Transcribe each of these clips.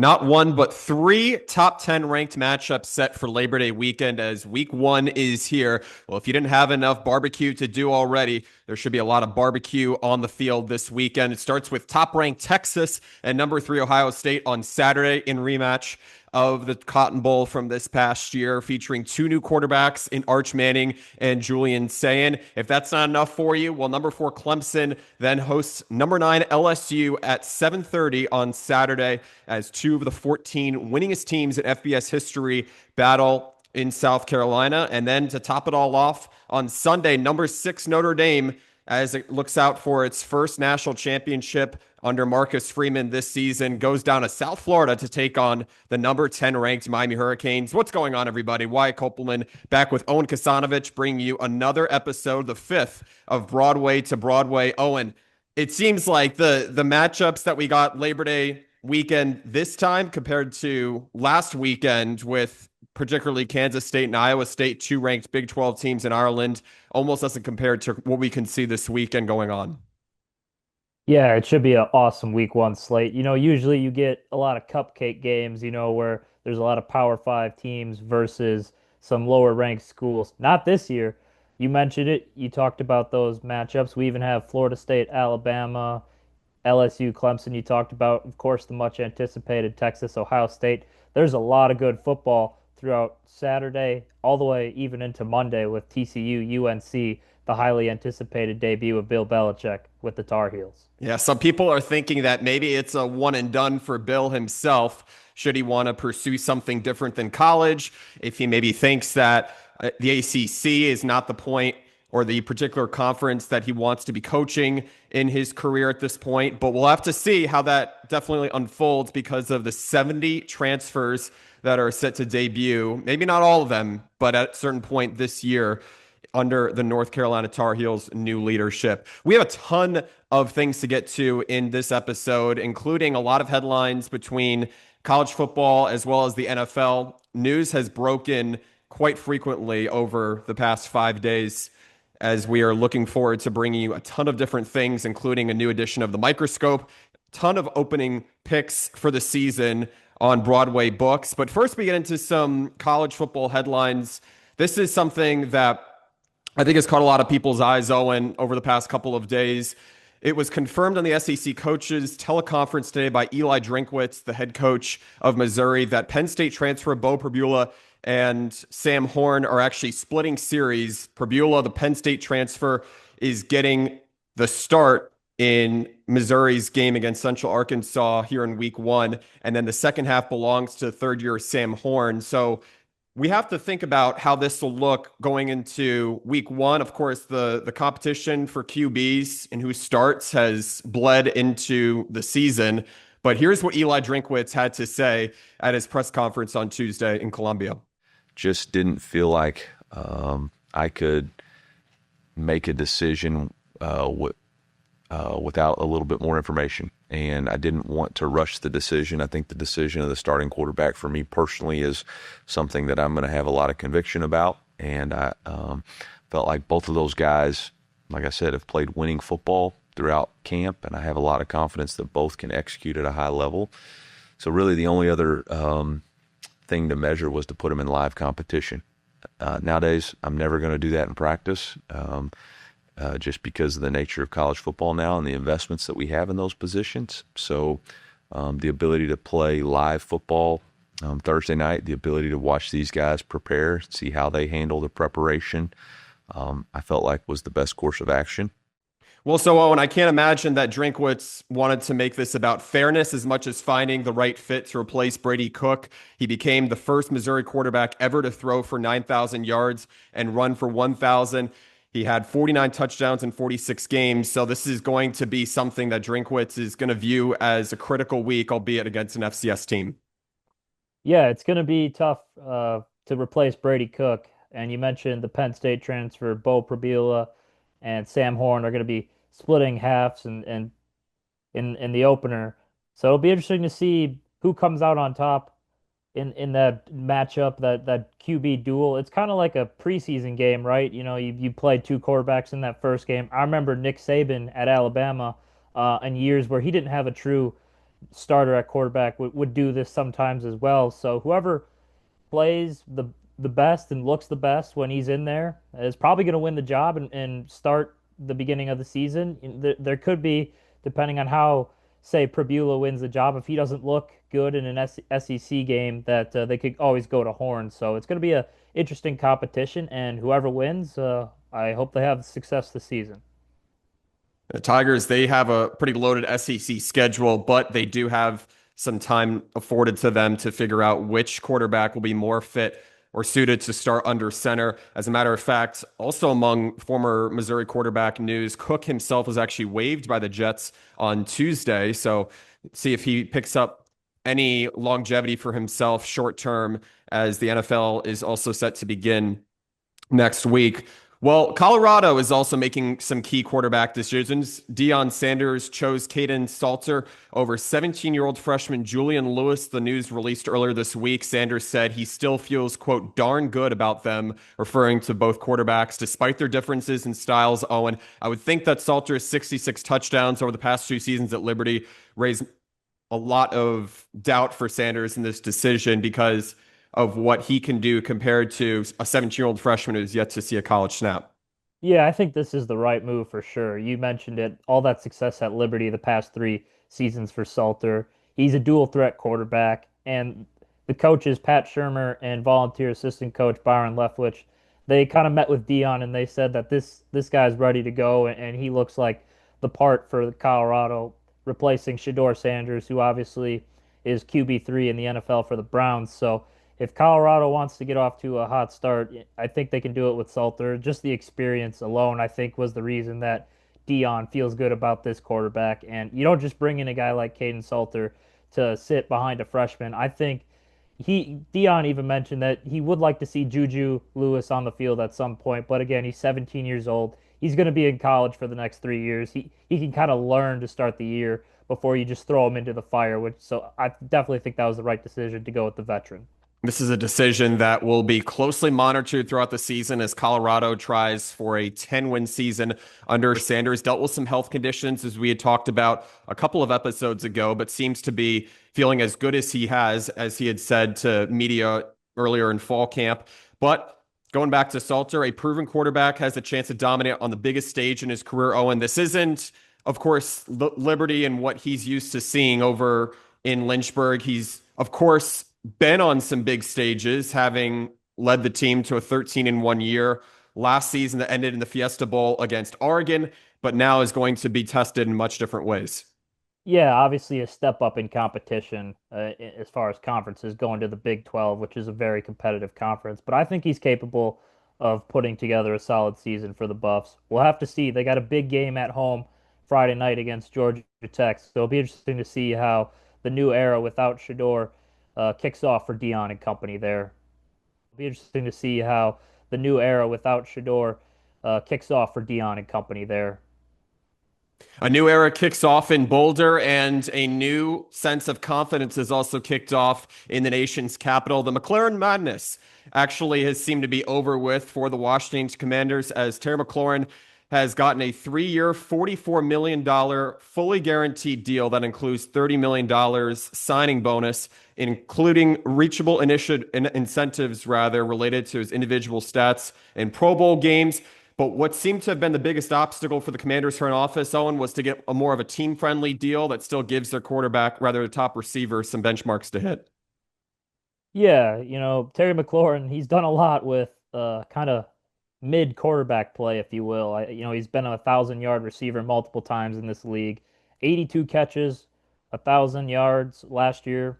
Not one, but three top 10 ranked matchups set for Labor Day weekend as week one is here. Well, if you didn't have enough barbecue to do already, there should be a lot of barbecue on the field this weekend. It starts with top ranked Texas and number three Ohio State on Saturday in rematch of the Cotton Bowl from this past year, featuring two new quarterbacks in Arch Manning and Julian Sayin. If that's not enough for you, well, number four Clemson then hosts number nine LSU at 7:30 on Saturday as two of the 14 winningest teams in FBS history battle in South Carolina. And then to top it all off on Sunday, number six Notre Dame as it looks out for its first national championship under Marcus Freeman this season, goes down to South Florida to take on the number 10 ranked Miami Hurricanes. What's going on, everybody? Wyatt Kopelman back with Owen Kasanovich, bringing you another episode, the fifth of Broadway to Broadway. Owen, it seems like the matchups that we got Labor Day weekend this time compared to last weekend with particularly Kansas State and Iowa State, two ranked Big 12 teams in Ireland, almost doesn't compare to what we can see this weekend going on. Yeah, it should be an awesome week one slate. Usually you get a lot of cupcake games, where there's a lot of Power Five teams versus some lower ranked schools. Not this year. You mentioned it. You talked about those matchups. We even have Florida State, Alabama, LSU, Clemson. You talked about, of course, the much anticipated Texas, Ohio State. There's a lot of good football throughout Saturday, all the way even into Monday with TCU, UNC, the highly anticipated debut of Bill Belichick with the Tar Heels. Yeah, some people are thinking that maybe it's a one and done for Bill himself. Should he want to pursue something different than college? If he maybe thinks that the ACC is not the point or the particular conference that he wants to be coaching in his career at this point. But we'll have to see how that definitely unfolds because of the 70 transfers that are set to debut. Maybe not all of them, but at a certain point this year under the North Carolina Tar Heels' new leadership. We have a ton of things to get to in this episode, including a lot of headlines between college football as well as the NFL. News has broken quite frequently over the past 5 days as we are looking forward to bringing you a ton of different things, including a new edition of the Microscope, ton of opening picks for the season on Broadway Books. But first, we get into some college football headlines. This is something that I think has caught a lot of people's eyes, Owen, over the past couple of days. It was confirmed on the SEC coaches teleconference today by Eli Drinkwitz, the head coach of Missouri, that Penn State transfer Bo Pribula and Sam Horn are actually splitting series. Pribula, the Penn State transfer, is getting the start in Missouri's game against Central Arkansas here in week one. And then the second half belongs to third year Sam Horn. So we have to think about how this will look going into week one. Of course, the competition for QBs and who starts has bled into the season. But here's what Eli Drinkwitz had to say at his press conference on Tuesday in Columbia. Just didn't feel like I could make a decision without a little bit more information. And I didn't want to rush the decision. I think the decision of the starting quarterback for me personally is something that I'm going to have a lot of conviction about. And I felt like both of those guys, like I said, have played winning football throughout camp. And I have a lot of confidence that both can execute at a high level. So really the only other thing to measure was to put them in live competition. Nowadays, I'm never going to do that in practice. Just because of the nature of college football now and the investments that we have in those positions. So the ability to play live football Thursday night, the ability to watch these guys prepare, see how they handle the preparation, I felt like was the best course of action. Well, so Owen, I can't imagine that Drinkwitz wanted to make this about fairness as much as finding the right fit to replace Brady Cook. He became the first Missouri quarterback ever to throw for 9,000 yards and run for 1,000. He had 49 touchdowns in 46 games, so this is going to be something that Drinkwitz is going to view as a critical week, albeit against an FCS team. Yeah, it's going to be tough to replace Brady Cook. And you mentioned the Penn State transfer, Bo Pribula and Sam Horn are going to be splitting halves and in the opener. So it'll be interesting to see who comes out on top in that matchup, that QB duel. It's kind of like a preseason game, right? You played two quarterbacks in that first game. I remember Nick Saban at Alabama in years where he didn't have a true starter at quarterback would do this sometimes as well. So whoever plays the best and looks the best when he's in there is probably going to win the job and start the beginning of the season. There could be, depending on how, say, Prabula wins the job, if he doesn't look good in an SEC game, that they could always go to Horn. So it's going to be a interesting competition, and whoever wins, I hope they have success this season. The Tigers, they have a pretty loaded SEC schedule, but they do have some time afforded to them to figure out which quarterback will be more fit or suited to start under center. As a matter of fact, also among former Missouri quarterback news, Cook himself was actually waived by the Jets on Tuesday. So see if he picks up any longevity for himself short term, as the NFL is also set to begin next week. Well, Colorado is also making some key quarterback decisions. Deion Sanders chose Caden Salter over 17-year-old freshman Julian Lewis. The news released earlier this week. Sanders said he still feels, quote, darn good about them, referring to both quarterbacks, despite their differences in styles. Owen, I would think that Salter's 66 touchdowns over the past 2 seasons at Liberty raised a lot of doubt for Sanders in this decision because of what he can do compared to a 17-year-old freshman who's yet to see a college snap. Yeah, I think this is the right move for sure. You mentioned it, all that success at Liberty the past 3 seasons for Salter. He's a dual threat quarterback, and the coaches, Pat Shermer and volunteer assistant coach Byron Leftwich, they kind of met with Dion and they said that this guy's ready to go, and he looks like the part for Colorado, replacing Shedeur Sanders, who obviously is QB3 in the NFL for the Browns. So if Colorado wants to get off to a hot start, I think they can do it with Salter. Just the experience alone, I think, was the reason that Dion feels good about this quarterback. And you don't just bring in a guy like Caden Salter to sit behind a freshman. I think Dion even mentioned that he would like to see Juju Lewis on the field at some point. But again, he's 17 years old. He's going to be in college for the next 3 years. He can kind of learn to start the year before you just throw him into the fire. So I definitely think that was the right decision to go with the veteran. This is a decision that will be closely monitored throughout the season as Colorado tries for a 10-win season under Sanders. Dealt with some health conditions, as we had talked about a couple of episodes ago, but seems to be feeling as good as he has, as he had said to media earlier in fall camp. But going back to Salter, a proven quarterback has a chance to dominate on the biggest stage in his career. Owen, this isn't, of course, Liberty and what he's used to seeing over in Lynchburg. He's, of course, been on some big stages, having led the team to a 13-1 year last season that ended in the Fiesta Bowl against Oregon, but now is going to be tested in much different ways. Yeah, obviously a step up in competition as far as conferences, going to the Big 12, which is a very competitive conference. But I think he's capable of putting together a solid season for the Buffs. We'll have to see. They got a big game at home Friday night against Georgia Tech, so it'll be interesting to see how the new era without Shedeur kicks off for Dion and company there. It'll be interesting to see how the new era without Shedeur kicks off for Dion and company there. A new era kicks off in Boulder, and a new sense of confidence has also kicked off in the nation's capital. The McLaren Madness actually has seemed to be over with for the Washington Commanders, as Terry McLaurin has gotten a 3-year, $44 million fully guaranteed deal that includes $30 million signing bonus, including reachable incentives related to his individual stats in Pro Bowl games. But what seemed to have been the biggest obstacle for the Commanders' front office, Owen, was to get a more of a team-friendly deal that still gives their quarterback, rather the top receiver, some benchmarks to hit. Yeah, Terry McLaurin, he's done a lot with kind of mid quarterback play, if you will. He's been a 1,000-yard receiver multiple times in this league. 82 catches, 1,000 yards last year,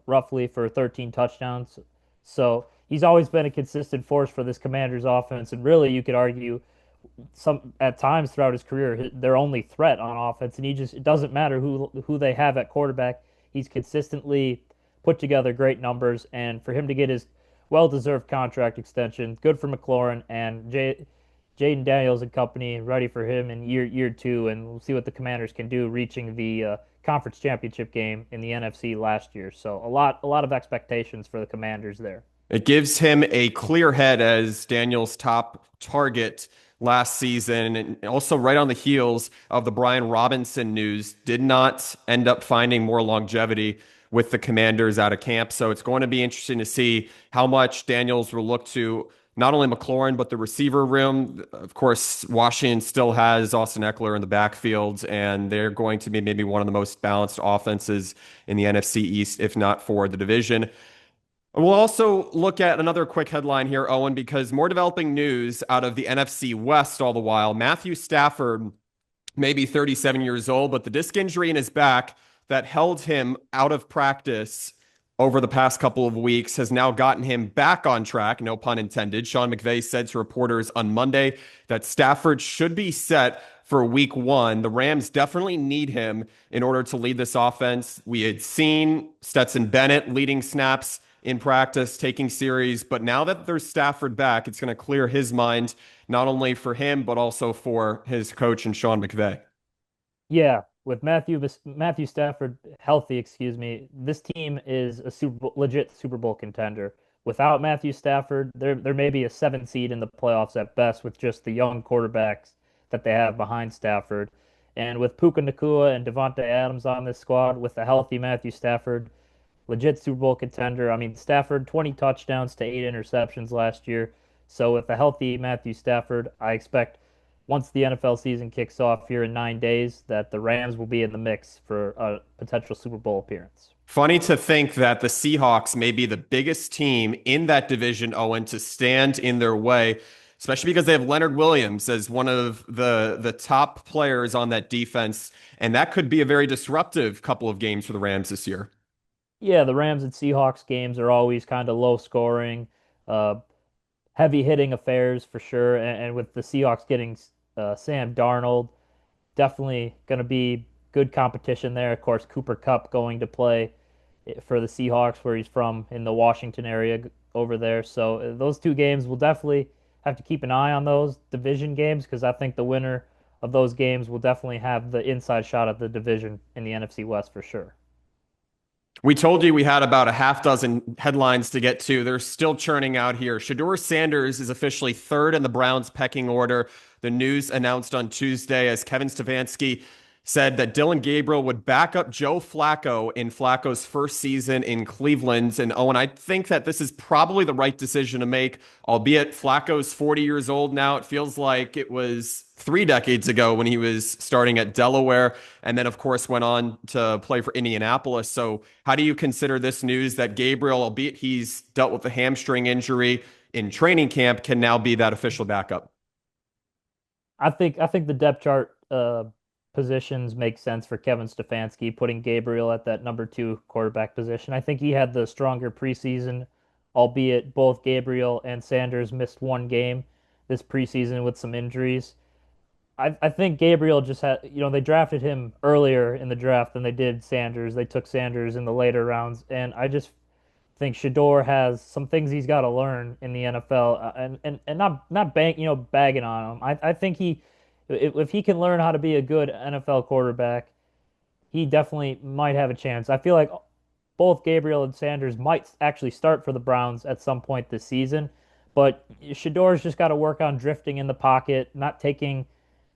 roughly for 13 touchdowns. So he's always been a consistent force for this Commanders offense, and really, you could argue some at times throughout his career, their only threat on offense, and it doesn't matter who they have at quarterback. He's consistently put together great numbers, and for him to get his well-deserved contract extension, good for McLaurin and Jaden Daniels and company, ready for him in year 2, and we'll see what the Commanders can do, reaching the conference championship game in the NFC last year. So a lot of expectations for the Commanders there. It gives him a clear head as Daniels' top target last season, and also right on the heels of the Brian Robinson news, did not end up finding more longevity with the Commanders out of camp. So it's going to be interesting to see how much Daniels will look to not only McLaurin, but the receiver room. Of course, Washington still has Austin Eckler in the backfield, and they're going to be maybe one of the most balanced offenses in the NFC East, if not for the division. We'll also look at another quick headline here, Owen, because more developing news out of the NFC West all the while. Matthew Stafford may be 37 years old, but the disc injury in his back that held him out of practice over the past couple of weeks has now gotten him back on track, no pun intended. Sean McVay said to reporters on Monday that Stafford should be set for week one. The Rams definitely need him in order to lead this offense. We had seen Stetson Bennett leading snaps in practice, taking series, but now that there's Stafford back, it's going to clear his mind, not only for him, but also for his coach and Sean McVay. Yeah, with Matthew Stafford healthy, excuse me, this team is a legit Super Bowl contender. Without Matthew Stafford, there may be a 7 seed in the playoffs at best with just the young quarterbacks that they have behind Stafford. And with Puka Nacua and Devontae Adams on this squad, with a healthy Matthew Stafford, legit Super Bowl contender. I mean, Stafford, 20 touchdowns to 8 interceptions last year. So with a healthy Matthew Stafford, I expect once the NFL season kicks off here in 9 days that the Rams will be in the mix for a potential Super Bowl appearance. Funny to think that the Seahawks may be the biggest team in that division, Owen, to stand in their way, especially because they have Leonard Williams as one of the top players on that defense. And that could be a very disruptive couple of games for the Rams this year. Yeah, the Rams and Seahawks games are always kind of low scoring, uh, heavy hitting affairs for sure. And with the Seahawks getting Sam Darnold, definitely going to be good competition there. Of course, Cooper Kupp going to play for the Seahawks, where he's from in the Washington area over there. So those two games we'll definitely have to keep an eye on those division games because I think the winner of those games will definitely have the inside shot at the division in the NFC West for sure. We told you we had about a half dozen headlines to get to. They're still churning out here. Shedeur Sanders is officially third in the Browns pecking order. The news announced on Tuesday as Kevin Stefanski said that Dylan Gabriel would back up Joe Flacco in Flacco's first season in Cleveland. And Owen, I think that this is probably the right decision to make, albeit Flacco's 40 years old now. It feels like it was 3 decades ago when he was starting at Delaware and then, of course, went on to play for Indianapolis. So how do you consider this news that Gabriel, albeit he's dealt with a hamstring injury in training camp, can now be that official backup? I think the depth chart positions make sense for Kevin Stefanski, putting Gabriel at that number 2 quarterback position. I think he had the stronger preseason, albeit both Gabriel and Sanders missed 1 game this preseason with some injuries. I think Gabriel just had, they drafted him earlier in the draft than they did Sanders. They took Sanders in the later rounds, and I just think Shedeur has some things he's got to learn in the NFL, and not bagging on him. I think if he can learn how to be a good NFL quarterback, he definitely might have a chance. I feel like both Gabriel and Sanders might actually start for the Browns at some point this season, but Shedeur's just got to work on drifting in the pocket, not taking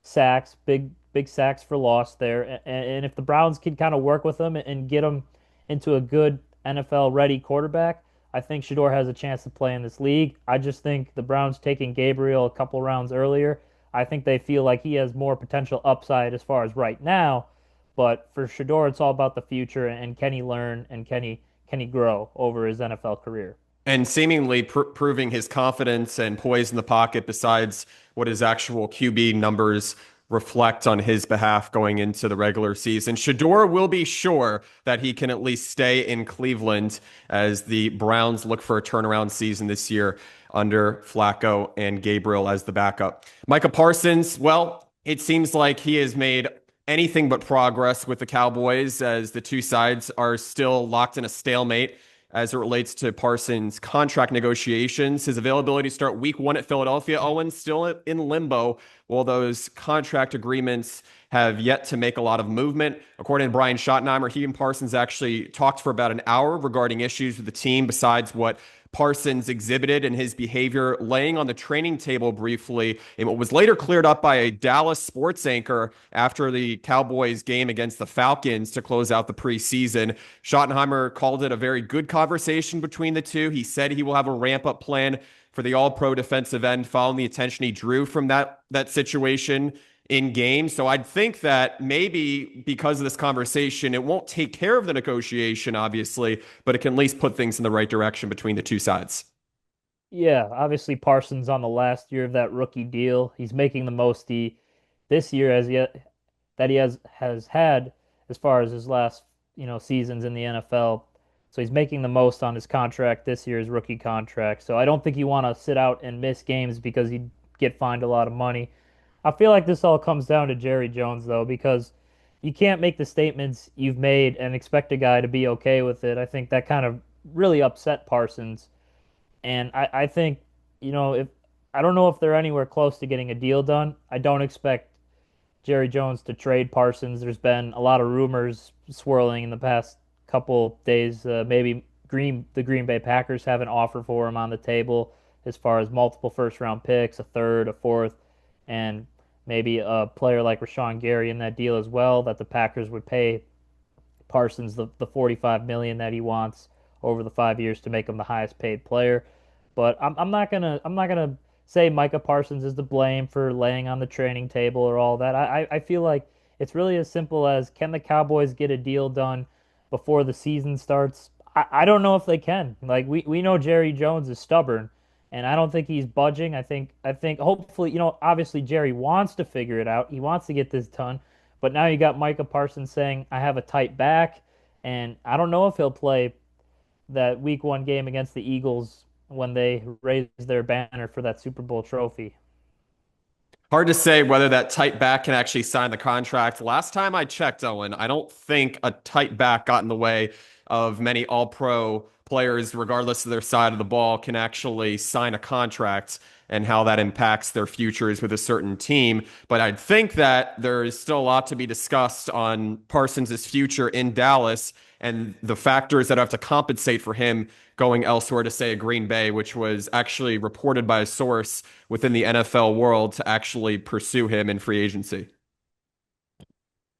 sacks, big sacks for loss there. And if the Browns can kind of work with him and get him into a good NFL ready quarterback, I think Shedeur has a chance to play in this league. I just think the Browns taking Gabriel a couple rounds earlier, I think they feel like he has more potential upside as far as right now. But for Shedeur, it's all about the future and can he learn and can he grow over his NFL career. And seemingly proving his confidence and poise in the pocket besides what his actual QB numbers reflect on his behalf going into the regular season. Shedeur will be sure that he can at least stay in Cleveland as the Browns look for a turnaround season this year under Flacco and Gabriel as the backup. Micah Parsons, well, it seems like he has made anything but progress with the Cowboys as the two sides are still locked in a stalemate as it relates to Parsons' contract negotiations. His availability to start week 1 at Philadelphia, Owen, still in limbo. Well, those contract agreements have yet to make a lot of movement. According to Brian Schottenheimer, he and Parsons actually talked for about an hour regarding issues with the team besides what Parsons exhibited in his behavior, laying on the training table briefly in what was later cleared up by a Dallas sports anchor after the Cowboys game against the Falcons to close out the preseason. Schottenheimer called it a very good conversation between the two. He said he will have a ramp-up plan for the all-pro defensive end following the attention he drew from that situation in game. So I'd think that maybe because of this conversation, it won't take care of the negotiation, obviously, but it can at least put things in the right direction between the two sides. Yeah, obviously Parsons on the last year of that rookie deal. He's making the most this year as yet that he has had as far as his last, seasons in the NFL. So he's making the most on his contract this year, his rookie contract. So I don't think you want to sit out and miss games because he'd get fined a lot of money. I feel like this all comes down to Jerry Jones, though, because you can't make the statements you've made and expect a guy to be okay with it. I think that kind of really upset Parsons. And I think, if I don't know if they're anywhere close to getting a deal done. I don't expect Jerry Jones to trade Parsons. There's been a lot of rumors swirling in the past couple days. Maybe the Green Bay Packers have an offer for him on the table as far as multiple first round picks, a third, a fourth, and maybe a player like Rashawn Gary in that deal as well that the Packers would pay Parsons the 45 million that he wants over the 5 years to make him the highest paid player. But I'm not gonna say Micah Parsons is to blame for laying on the training table or all that. I feel like it's really as simple as, can the Cowboys get a deal done before the season starts? I don't know if they can. Like, we know Jerry Jones is stubborn, and I don't think he's budging. I think hopefully, obviously Jerry wants to figure it out. He wants to get this done. But now you got Micah Parsons saying, I have a tight back, and I don't know if he'll play that week one game against the Eagles when they raise their banner for that Super Bowl trophy. Hard to say whether that tight back can actually sign the contract. Last time I checked, Owen, I don't think a tight back got in the way of many all-pro players, regardless of their side of the ball, can actually sign a contract and how that impacts their futures with a certain team. But I'd think that there is still a lot to be discussed on Parsons' future in Dallas and the factors that have to compensate for him going elsewhere to, say, a Green Bay, which was actually reported by a source within the NFL world to actually pursue him in free agency.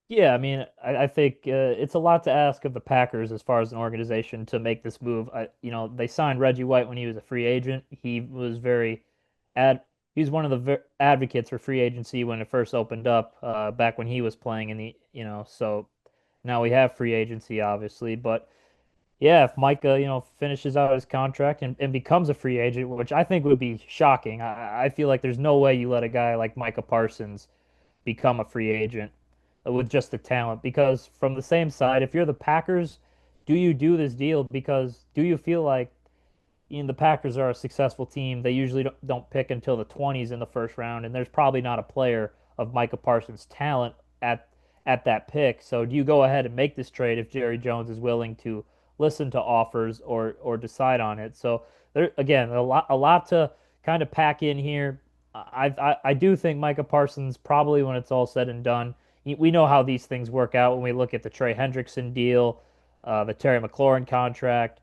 Yeah, I mean, I think it's a lot to ask of the Packers as far as an organization to make this move. They signed Reggie White when he was a free agent. He was very ad. He's one of the advocates for free agency when it first opened up, back when he was playing in So now we have free agency, obviously, but yeah, if Micah, finishes out his contract and becomes a free agent, which I think would be shocking. I feel like there's no way you let a guy like Micah Parsons become a free agent with just the talent. Because from the same side, if you're the Packers, do you do this deal because do you feel like the Packers are a successful team? They usually don't pick until the 20s in the first round, and there's probably not a player of Micah Parsons' talent at that pick. So do you go ahead and make this trade if Jerry Jones is willing to listen to offers or decide on it? So there again, a lot to kind of pack in here. I do think Micah Parsons probably, when it's all said and done, we know how these things work out when we look at the Trey Hendrickson deal, the Terry McLaurin contract.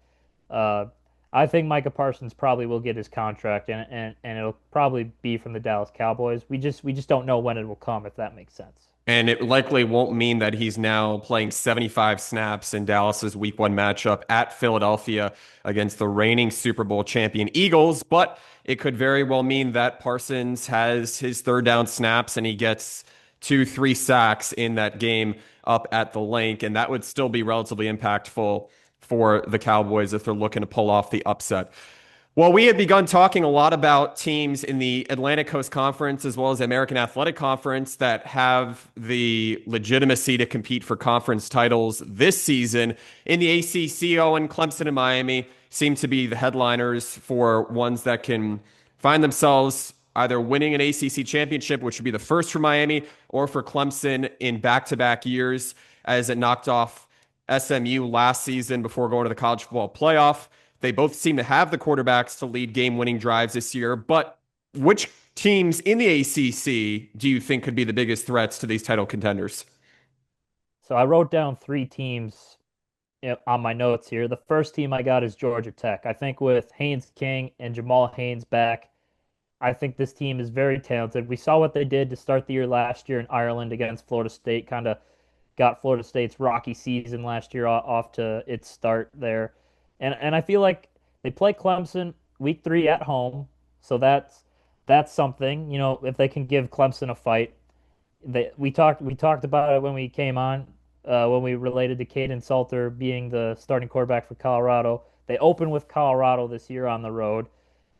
Uh, I think Micah Parsons probably will get his contract, and it'll probably be from the Dallas Cowboys. We just don't know when it will come, if that makes sense. And it likely won't mean that he's now playing 75 snaps in Dallas's week one matchup at Philadelphia against the reigning Super Bowl champion Eagles, but it could very well mean that Parsons has his third down snaps and he gets 2, 3 sacks in that game up at the link. And that would still be relatively impactful for the Cowboys if they're looking to pull off the upset. Well, we had begun talking a lot about teams in the Atlantic Coast Conference as well as the American Athletic Conference that have the legitimacy to compete for conference titles this season. In the ACC, Owen, Clemson and Miami seem to be the headliners for ones that can find themselves either winning an ACC championship, which would be the first for Miami, or for Clemson in back-to-back years as it knocked off SMU last season before going to the college football playoff. They both seem to have the quarterbacks to lead game-winning drives this year, but which teams in the ACC do you think could be the biggest threats to these title contenders? So I wrote down three teams on my notes here. The first team I got is Georgia Tech. I think with Haynes King and Jamal Haynes back, I think this team is very talented. We saw what they did to start the year last year in Ireland against Florida State, kind of got Florida State's rocky season last year off to its start there. And I feel like they play Clemson week 3 at home, so that's something. If they can give Clemson a fight. We talked about it when we came on, when we related to Caden Salter being the starting quarterback for Colorado. They open with Colorado this year on the road,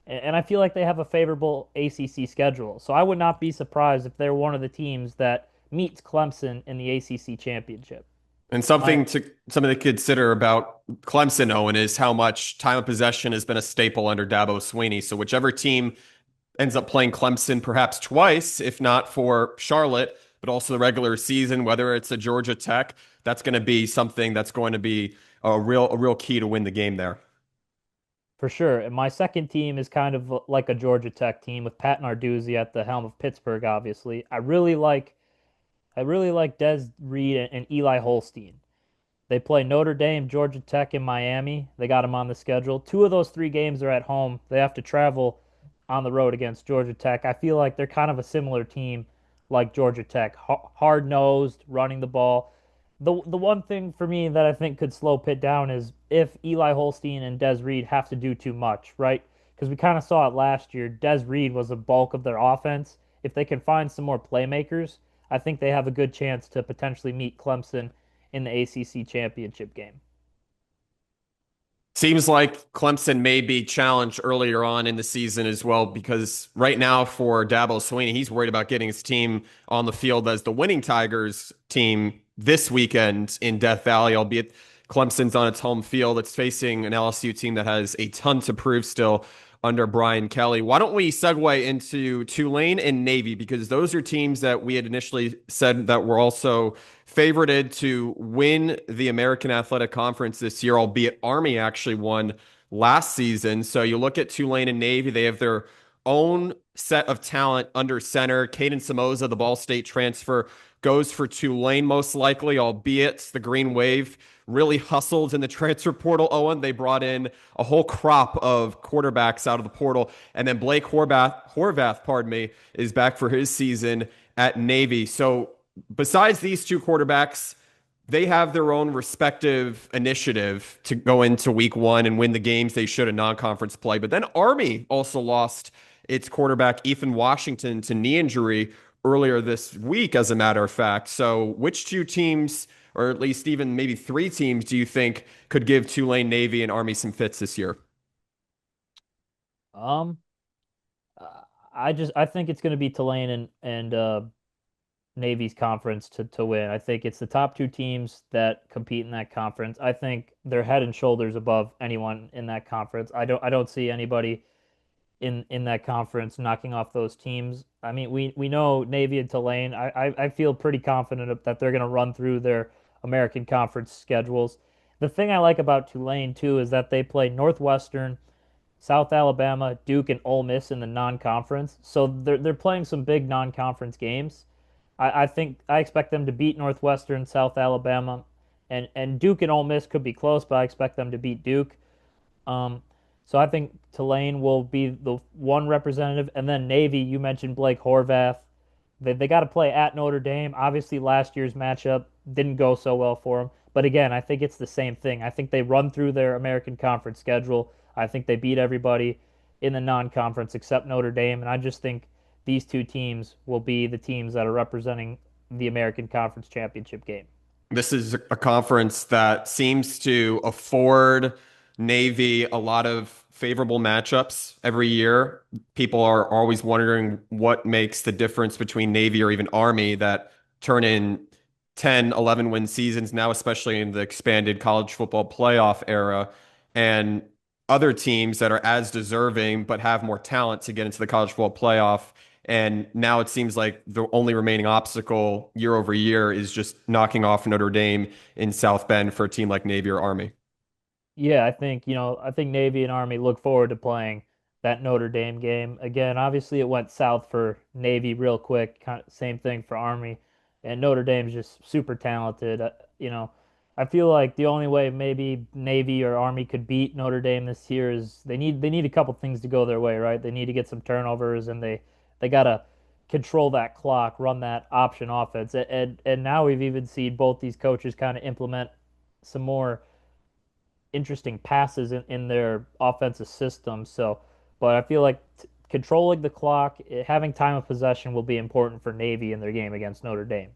and I feel like they have a favorable ACC schedule. So I would not be surprised if they're one of the teams that meets Clemson in the ACC championship. And My something to consider about Clemson, Owen, is how much time of possession has been a staple under Dabo Swinney. So whichever team ends up playing Clemson perhaps twice, if not for Charlotte, but also the regular season, whether it's a Georgia Tech, that's going to be something that's going to be a real key to win the game there. For sure. And my second team is kind of like a Georgia Tech team with Pat Narduzzi at the helm of Pittsburgh, obviously. I really like Des Reed and Eli Holstein. They play Notre Dame, Georgia Tech, and Miami. They got them on the schedule. Two of those three games are at home. They have to travel on the road against Georgia Tech. I feel like they're kind of a similar team like Georgia Tech, hard-nosed, running the ball. The one thing for me that I think could slow Pitt down is if Eli Holstein and Des Reed have to do too much, right? Because we kind of saw it last year. Des Reed was the bulk of their offense. If they can find some more playmakers, I think they have a good chance to potentially meet Clemson in the ACC championship game. Seems like Clemson may be challenged earlier on in the season as well, because right now for Dabo Swinney, he's worried about getting his team on the field as the winning Tigers team this weekend in Death Valley, albeit Clemson's on its home field. It's facing an LSU team that has a ton to prove still under Brian Kelly. Why don't we segue into Tulane and Navy, because those are teams that we had initially said that were also favorited to win the American Athletic Conference this year, albeit Army actually won last season. So you look at Tulane and Navy, they have their own set of talent under center. Caden Somoza, the Ball State transfer, goes for Tulane most likely, albeit the Green Wave really hustled in the transfer portal, Owen. They brought in a whole crop of quarterbacks out of the portal. And then Blake Horvath, pardon me, is back for his season at Navy. So besides these two quarterbacks, they have their own respective initiative to go into week 1 and win the games they should in non-conference play. But then Army also lost its quarterback, Ethan Washington, to knee injury earlier this week, as a matter of fact. So which two teams, or at least even maybe three teams, do you think could give Tulane, Navy, and Army some fits this year? Um, I think it's going to be Tulane and Navy's conference to win. I think it's the top two teams that compete in that conference. I think they're head and shoulders above anyone in that conference. I don't see anybody in that conference knocking off those teams. I mean, we know Navy and Tulane. I feel pretty confident that they're going to run through their American Conference schedules. The thing I like about Tulane too is that they play Northwestern, South Alabama, Duke, and Ole Miss in the non-conference. So they're playing some big non-conference games. I expect them to beat Northwestern, South Alabama, and Duke and Ole Miss could be close, but I expect them to beat Duke. Um, so I think Tulane will be the one representative, and then Navy. You mentioned Blake Horvath. They got to play at Notre Dame. Obviously, last year's matchup didn't go so well for them. But again, I think it's the same thing. I think they run through their American Conference schedule. I think they beat everybody in the non-conference except Notre Dame, and I just think these two teams will be the teams that are representing the American Conference championship game. This is a conference that seems to afford Navy a lot of favorable matchups every year. People are always wondering what makes the difference between Navy or even Army that turn in 10, 11 win seasons now, especially in the expanded college football playoff era, and other teams that are as deserving but have more talent to get into the college football playoff. And now it seems like the only remaining obstacle year over year is just knocking off Notre Dame in South Bend for a team like Navy or Army. Yeah, I think Navy and Army look forward to playing that Notre Dame game. Again, obviously it went south for Navy real quick. Kind of same thing for Army, and Notre Dame's just super talented. You know, I feel like the only way maybe Navy or Army could beat Notre Dame this year is they need a couple things to go their way, right? They need to get some turnovers, and they gotta control that clock, run that option offense, and now we've even seen both these coaches kind of implement some more interesting passes in their offensive system. So, but I feel like controlling the clock, having time of possession will be important for Navy in their game against Notre Dame.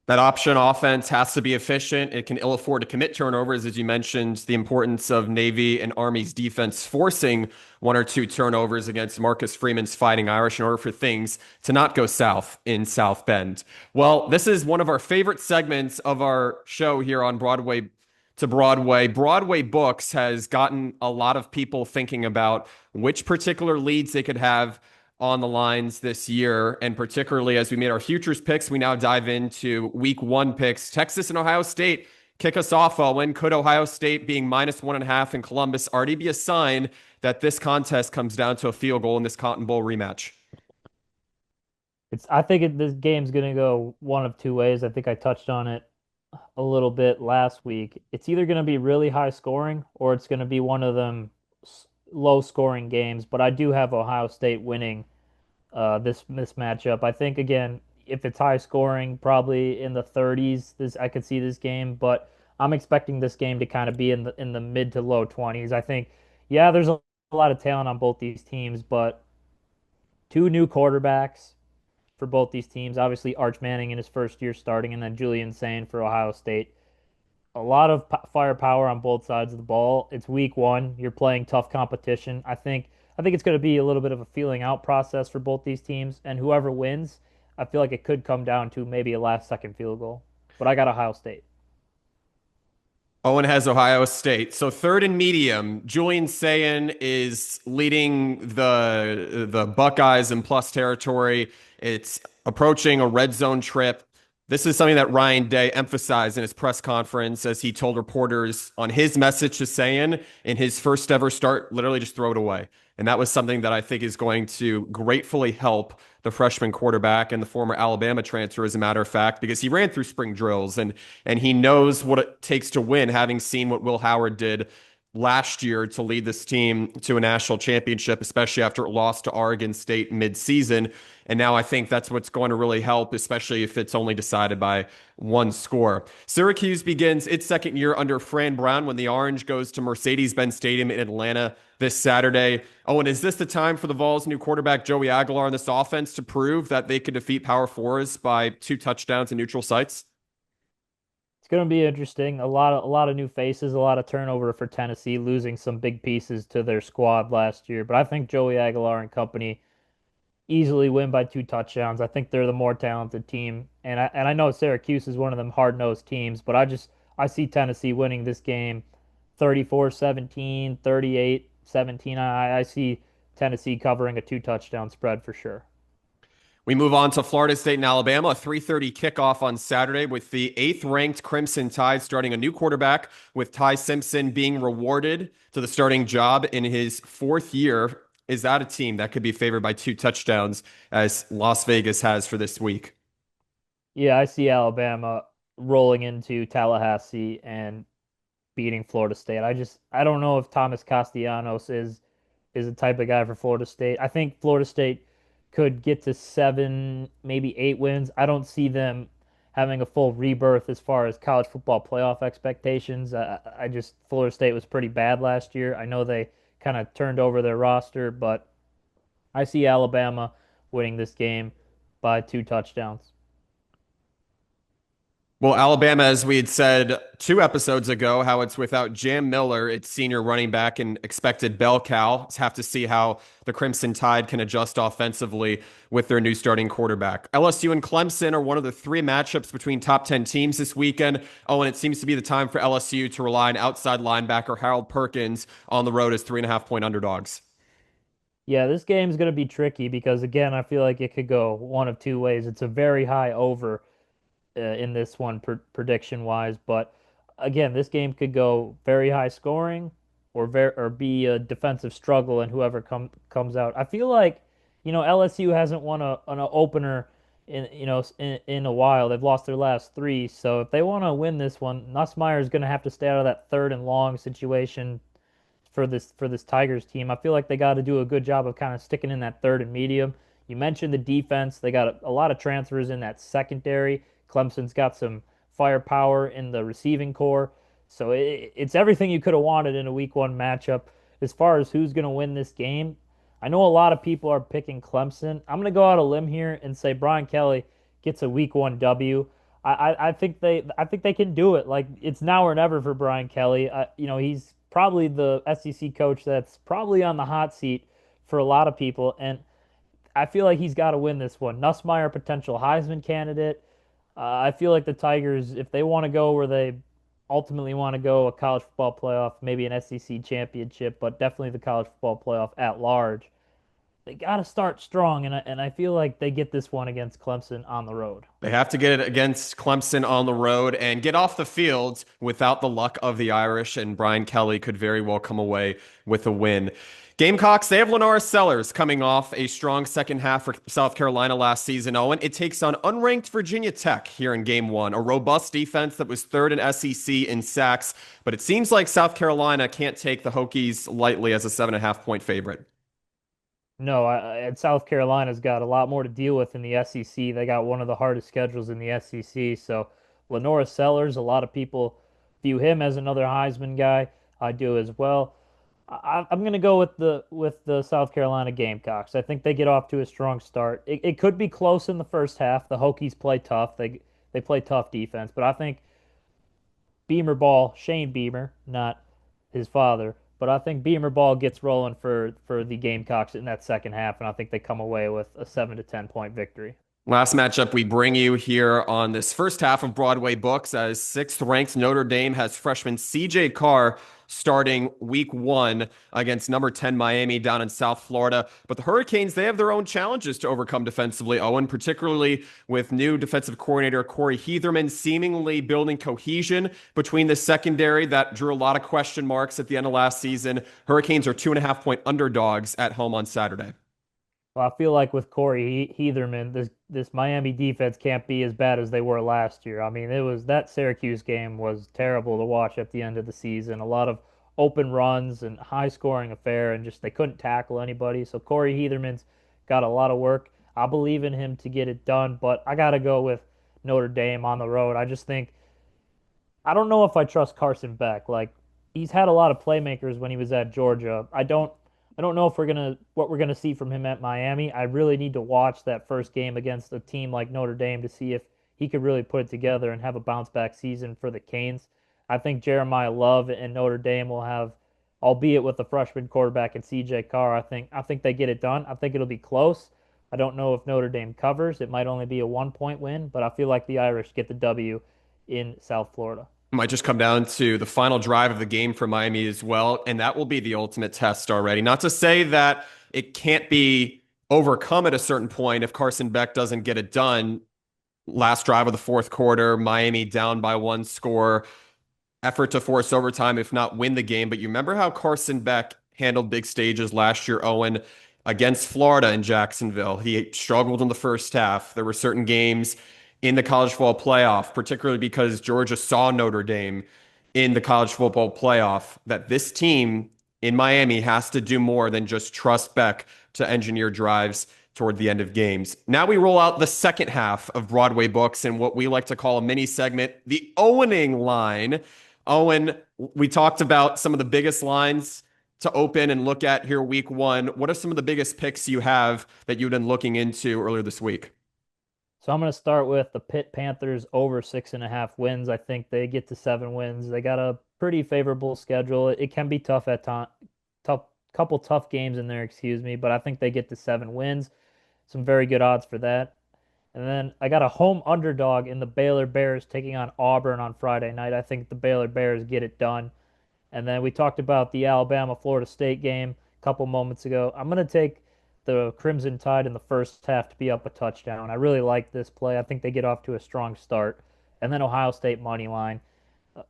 That option offense has to be efficient. It can ill afford to commit turnovers, as you mentioned, the importance of Navy and Army's defense forcing one or two turnovers against Marcus Freeman's Fighting Irish in order for things to not go south in South Bend. Well, this is one of our favorite segments of our show here on Broadway to Broadway. Broadway Books has gotten a lot of people thinking about which particular leads they could have on the lines this year. And particularly as we made our futures picks, we now dive into week one picks. Texas and Ohio State kick us off, Owen. Could Ohio State being -1.5 in Columbus already be a sign that this contest comes down to a field goal in this Cotton Bowl rematch? I think this game's going to go one of two ways. I think I touched on it a little bit last week. It's either going to be really high scoring or it's going to be one of them low scoring games. But I do have Ohio State winning this matchup. I think again, if it's high scoring, probably in the 30s, this I could see this game, but I'm expecting this game to kind of be in the mid to low 20s. I think, yeah, there's a lot of talent on both these teams, but two new quarterbacks for both these teams. Obviously, Arch Manning in his first year starting, and then Julian Sain for Ohio State. A lot of firepower on both sides of the ball. It's week one. You're playing tough competition. I think it's going to be a little bit of a feeling out process for both these teams, and whoever wins, I feel like it could come down to maybe a last second field goal. But I got Ohio State. Owen has Ohio State. So third and medium, Julian Sayin is leading the Buckeyes in plus territory. It's approaching a red zone trip. This is something that Ryan Day emphasized in his press conference as he told reporters on his message to Sayin in his first ever start, literally just throw it away. And that was something that I think is going to gratefully help the freshman quarterback and the former Alabama transfer, as a matter of fact, because he ran through spring drills and he knows what it takes to win, having seen what Will Howard did last year to lead this team to a national championship, especially after it lost to Oregon State midseason. And now I think that's what's going to really help, especially if it's only decided by one score. Syracuse begins its second year under Fran Brown when the Orange goes to Mercedes-Benz Stadium in Atlanta this Saturday. Oh, and is this the time for the Vols' new quarterback, Joey Aguilar, on this offense to prove that they could defeat Power Fours by 2 touchdowns in neutral sites? It's going to be interesting. A lot of new faces, a lot of turnover for Tennessee, losing some big pieces to their squad last year. But I think Joey Aguilar and company easily win by 2 touchdowns. I think they're the more talented team, and I know Syracuse is one of them hard-nosed teams, but I see Tennessee winning this game 34-17, 38-17. I see Tennessee covering a 2 touchdown spread for sure. We move on to Florida State and Alabama, a 3:30 kickoff on Saturday with the 8th-ranked Crimson Tide starting a new quarterback, with Ty Simpson being rewarded to the starting job in his 4th year. Is that a team that could be favored by 2 touchdowns, as Las Vegas has for this week? Yeah, I see Alabama rolling into Tallahassee and beating Florida State. I don't know if Thomas Castellanos is the type of guy for Florida State. I think Florida State could get to 7, maybe 8 wins. I don't see them having a full rebirth as far as college football playoff expectations. I just Florida State was pretty bad last year. I know they kind of turned over their roster, but I see Alabama winning this game by 2 touchdowns. Well, Alabama, as we had said 2 episodes ago, how it's without Jam Miller, its senior running back and expected bell cow. Have to see how the Crimson Tide can adjust offensively with their new starting quarterback. LSU and Clemson are one of the 3 matchups between top 10 teams this weekend. Oh, and it seems to be the time for LSU to rely on outside linebacker Harold Perkins on the road as 3.5-point underdogs. Yeah, this game's going to be tricky because, again, I feel like it could go one of two ways. It's a very high over in this one prediction wise, but again, this game could go very high scoring or be a defensive struggle and whoever comes out. I feel like, LSU hasn't won an opener in a while. They've lost their last three. So if they want to win this one, Nussmeier is going to have to stay out of that third and long situation for this Tigers team. I feel like they got to do a good job of kind of sticking in that third and medium. You mentioned the defense. They got a lot of transfers in that secondary. Clemson's got some firepower in the receiving core. So it's everything you could have wanted in a week one matchup. As far as who's going to win this game, I know a lot of people are picking Clemson. I'm going to go out a limb here and say Brian Kelly gets a week one W. I think they can do it. Like, it's now or never for Brian Kelly. He's probably the SEC coach that's probably on the hot seat for a lot of people, and I feel like he's got to win this one. Nussmeier, potential Heisman candidate. I feel like the Tigers, if they want to go where they ultimately want to go, a college football playoff, maybe an SEC championship, but definitely the college football playoff at large, they got to start strong, and I feel like they get this one against Clemson on the road. They have to get it against Clemson on the road and get off the field without the luck of the Irish, and Brian Kelly could very well come away with a win. Gamecocks, they have Lenora Sellers coming off a strong second half for South Carolina last season. Owen, it takes on unranked Virginia Tech here in game one, a robust defense that was third in SEC in sacks, but it seems like South Carolina can't take the Hokies lightly as a 7.5 point favorite. No, and South Carolina's got a lot more to deal with in the SEC. They got one of the hardest schedules in the SEC. So Lenora Sellers, a lot of people view him as another Heisman guy. I do as well. I'm going to go with the South Carolina Gamecocks. I think they get off to a strong start. It could be close in the first half. The Hokies play tough. They play tough defense, but I think Beamer Ball, Shane Beamer, not his father, but I think Beamer Ball gets rolling for the Gamecocks in that second half, and I think they come away with a 7 to 10 point victory. Last matchup we bring you here on this first half of Broadway Books, as sixth-ranked Notre Dame has freshman CJ Carr starting week one against number 10 Miami down in South Florida. But the Hurricanes, they have their own challenges to overcome defensively, Owen, particularly with new defensive coordinator Corey Heatherman seemingly building cohesion between the secondary that drew a lot of question marks at the end of last season. Hurricanes are 2.5 point underdogs at home on Saturday. Well, I feel like with Corey Heatherman, this Miami defense can't be as bad as they were last year. I mean, it was that Syracuse game was terrible to watch at the end of the season. A lot of open runs and high scoring affair, and just they couldn't tackle anybody. So Corey Heatherman's got a lot of work. I believe in him to get it done, but I got to go with Notre Dame on the road. I just think I don't know if I trust Carson Beck. Like, he's had a lot of playmakers when he was at Georgia. I don't know if what we're gonna see from him at Miami. I really need to watch that first game against a team like Notre Dame to see if he could really put it together and have a bounce back season for the Canes. I think Jeremiah Love and Notre Dame will have, albeit with the freshman quarterback and CJ Carr, I think they get it done. I think it'll be close. I don't know if Notre Dame covers. It might only be a 1 point win, but I feel like the Irish get the W in South Florida. Might just come down to the final drive of the game for Miami as well, and that will be the ultimate test already. Not to say that it can't be overcome at a certain point if Carson Beck doesn't get it done. Last drive of the fourth quarter, Miami down by one score, effort to force overtime, if not win the game. But you remember how Carson Beck handled big stages last year, Owen, against Florida in Jacksonville. He struggled in the first half. There were certain games in the college football playoff, particularly because Georgia saw Notre Dame in the college football playoff, that this team in Miami has to do more than just trust Beck to engineer drives toward the end of games. Now we roll out the second half of Broadway Books and what we like to call a mini segment, the Owening line. Owen, we talked about some of the biggest lines to open and look at here week one. What are some of the biggest picks you have that you've been looking into earlier this week? So I'm going to start with the Pitt Panthers over 6.5 wins. I think they get to 7 wins. They got a pretty favorable schedule. It can be tough at time, couple tough games in there, excuse me, but I think they get to 7 wins. Some very good odds for that. And then I got a home underdog in the Baylor Bears taking on Auburn on Friday night. I think the Baylor Bears get it done. And then we talked about the Alabama-Florida State game a couple moments ago. I'm going to take the Crimson Tide in the first half to be up a touchdown. I really like this play. I think they get off to a strong start. And then Ohio State money line.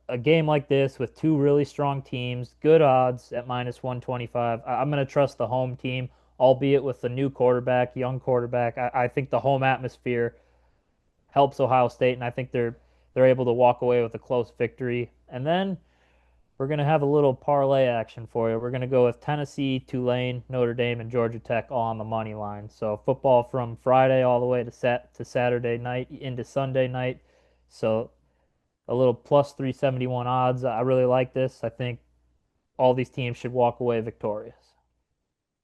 a game like this with two really strong teams, good odds at -125. I'm going to trust the home team, albeit with the new quarterback, young quarterback. I think the home atmosphere helps Ohio State, and I think they're able to walk away with a close victory. And then we're going to have a little parlay action for you. We're going to go with Tennessee, Tulane, Notre Dame, and Georgia Tech all on the money line. So football from Friday all the way to Saturday night into Sunday night. So a little plus 371 odds. I really like this. I think all these teams should walk away victorious.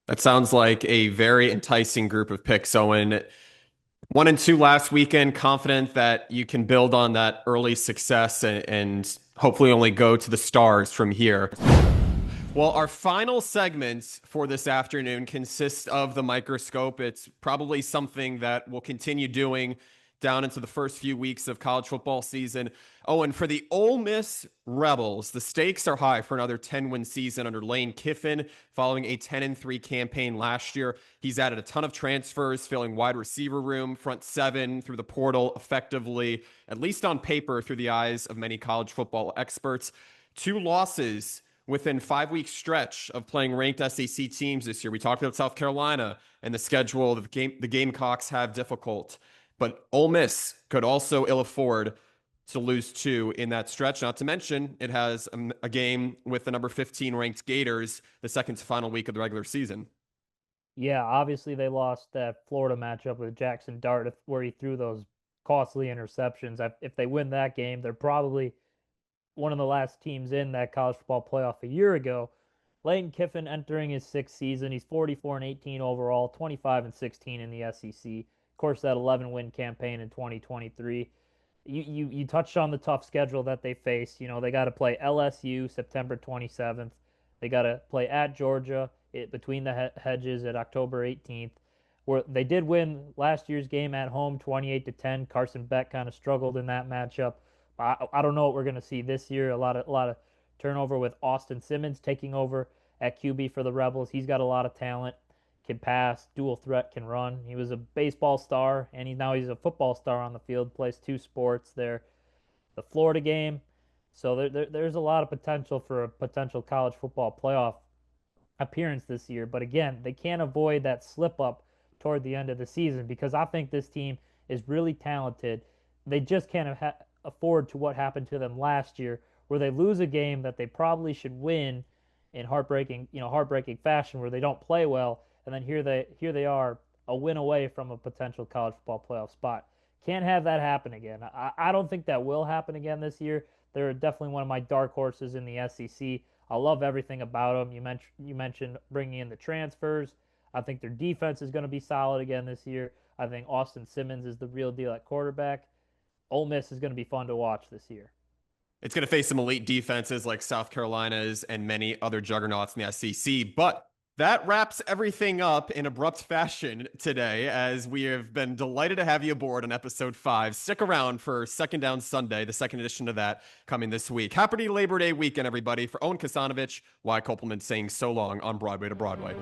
That sounds like a very enticing group of picks, Owen. 1-2 last weekend, confident that you can build on that early success and hopefully only go to the stars from here. Well, our final segment for this afternoon consists of the Microscope. It's probably something that we'll continue doing down into the first few weeks of college football season. Oh, and for the Ole Miss Rebels, the stakes are high for another 10-win season under Lane Kiffin following a 10-3 campaign last year. He's added a ton of transfers, filling wide receiver room, front seven through the portal effectively, at least on paper through the eyes of many college football experts. 2 losses within 5-week stretch of playing ranked SEC teams this year. We talked about South Carolina and the schedule the Gamecocks have difficult. But Ole Miss could also ill afford to lose 2 in that stretch. Not to mention, it has a game with the number 15 ranked Gators the second to final week of the regular season. Yeah, obviously they lost that Florida matchup with Jackson Dart where he threw those costly interceptions. If they win that game, they're probably one of the last teams in that college football playoff a year ago. Lane Kiffin entering his 6th season. He's 44-18 overall, 25-16 in the SEC. Of course, that 11-win campaign in 2023. You touched on the tough schedule that they face. You know, they got to play LSU September 27th. They got to play at Georgia between the hedges at October 18th. Where they did win last year's game at home 28-10. Carson Beck kind of struggled in that matchup. I don't know what we're going to see this year. A lot of turnover with Austin Simmons taking over at QB for the Rebels. He's got a lot of talent, can pass, dual threat, can run. He was a baseball star, and now he's a football star on the field, plays 2 sports there. The Florida game. So there's a lot of potential for a potential college football playoff appearance this year. But again, they can't avoid that slip up toward the end of the season because I think this team is really talented. They just can't afford to what happened to them last year, where they lose a game that they probably should win in heartbreaking fashion, where they don't play well, and then here they are, a win away from a potential college football playoff spot. Can't have that happen again. I don't think that will happen again this year. They're definitely one of my dark horses in the SEC. I love everything about them. You mentioned bringing in the transfers. I think their defense is going to be solid again this year. I think Austin Simmons is the real deal at quarterback. Ole Miss is going to be fun to watch this year. It's going to face some elite defenses like South Carolina's and many other juggernauts in the SEC. But that wraps everything up in abrupt fashion today, as we have been delighted to have you aboard on episode 5. Stick around for Second Down Sunday, the second edition of that coming this week. Happy Labor Day weekend, everybody. For Owen Kasanovich, Wyatt Kopelman saying so long on Broadway to Broadway.